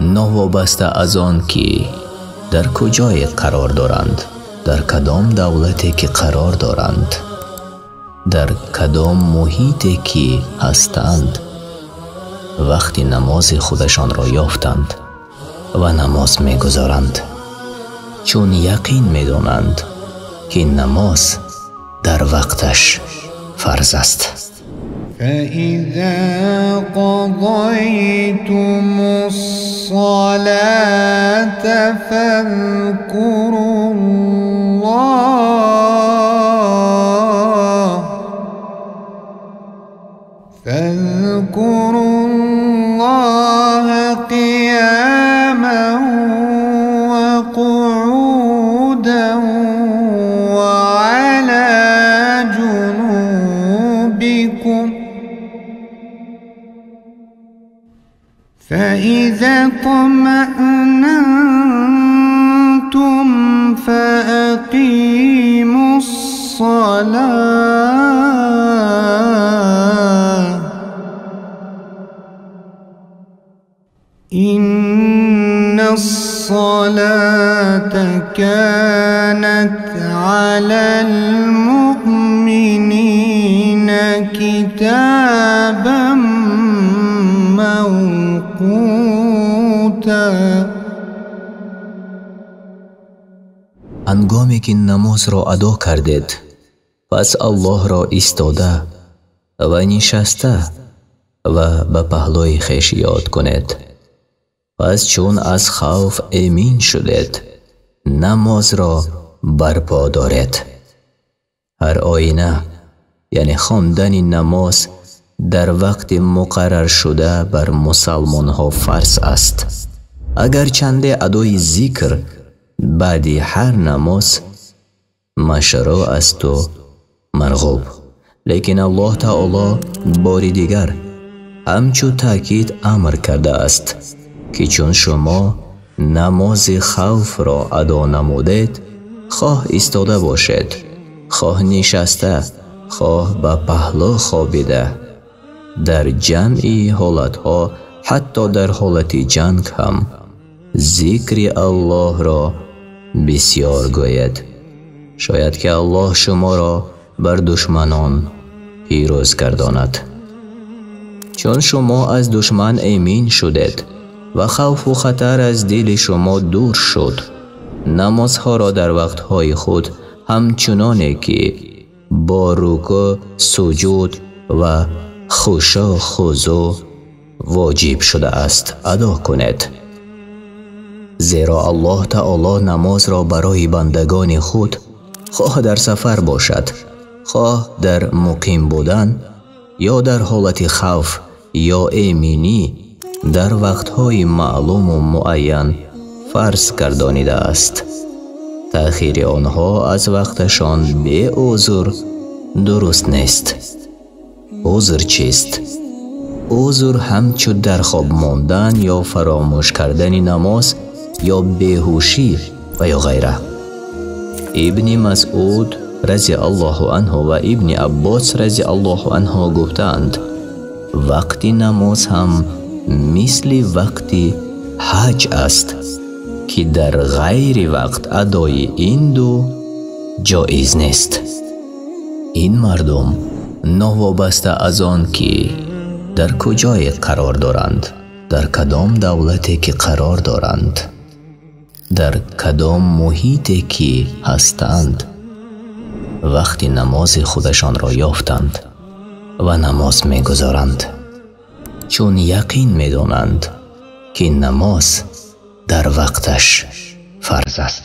نوابسته از آن که در کجای قرار دارند، در کدام دولتی که قرار دارند، در کدام محیطی که هستند. وقتی نماز خودشان را یافتند و نماز می‌گذارند، چون یقین می‌دانند که نماز در وقتش فرض است. فَإِذَا قَضَيْتُمُ الصَّلَاةَ فَاذْكُرُوا اللَّهَ قِيَامًا وَقُعُودًا وَعَلَى جُنُوبِكُمْ. فَإِذَا اطْمَأْنَنْتُمْ فَأَقِيمُوا الصَّلَاةَ إِنَّ الصَّلَاةَ كَانَتْ عَلَى الْمُؤْمِنِينَ كِتَابًا موقوتا. هنگامی که نماز را ادا کردید، پس الله را ایستاده و نشسته و به پهلوی خویش یاد کنید. پس چون از خوف امین شدید، نماز را برپا دارید. هر آینه یعنی خواندن نماز در وقت مقرر شده بر مسلمان ها فرض است. اگر چنده ادای ذکر بعد هر نماز مشروع است و مرغوب، لیکن الله تعالی بار دیگر همچو تاکید امر کرده است که چون شما نماز خوف را ادا نمودید، خواه ایستاده باشید، خواه نشسته، خواه به پهلو خوابیده، در جمعی حالتها، حتی در حالت جنگ هم ذکر الله را بسیار گوید، شاید که الله شما را بر دشمنان پیروز گرداند. چون شما از دشمن امین شدید و خوف و خطر از دل شما دور شد، نمازها را در وقتهای خود همچنانه که با رکوع، سجود و خشوع خضوع واجب شده است ادا کنید. زیرا الله تعالی نماز را برای بندگان خود، خواه در سفر باشد، خواه در مقیم بودن یا در حالت خوف یا امینی، در وقتهای معلوم و معین فرض گردانیده است. تأخیر آنها از وقتشان به عذر درست نیست. عذر چیست؟ عذر همچو در خواب ماندن یا فراموش کردن نماز یا بیهوشی و یا غیره. ابن مسعود رضی الله عنه و ابن عباس رضی الله عنه گفتند وقت نماز هم مثل وقت حج است که در غیر وقت ادای این دو جایز نیست. این مردم نوابسته از آن که در کجای قرار دارند، در کدام دولتی که قرار دارند، در کدام محیطی که هستند، وقتی نماز خودشان را یافتند و نماز می‌گذارند، چون یقین می‌دانند که نماز در وقتش فرض است.